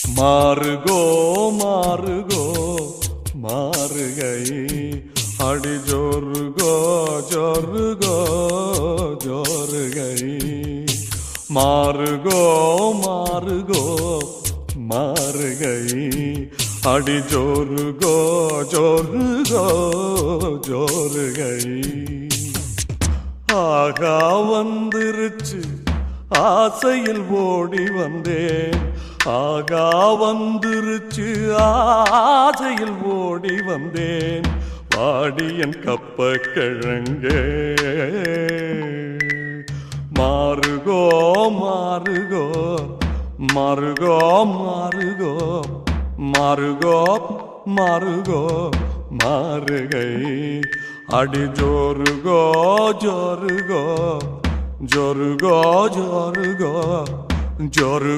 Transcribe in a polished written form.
மாறுகோ மாறுகோ மாறுகை அடி ஜோருகோ ஜோருகோ ஜோருகை மாறுகோ மாறுகோ மாறுகை அடி ஜோருகோ ஜோருகோ ஜோருகை ஆகா வந்துருச்சு ஆசையில் ஓடி வந்தேன் ஆகா வந்துருச்சு ஆசையில் ஓடி வந்தேன் வாடியன் கப்ப கிழங்கே மாறுகோ மாறுகோ மாறுகோ மாறுகோ மாறுகோ மாறுகோ மாறுகை அடி ஜோருகோ ஜோருகோ ஜோருகோ ஜோருகோ ஜோரு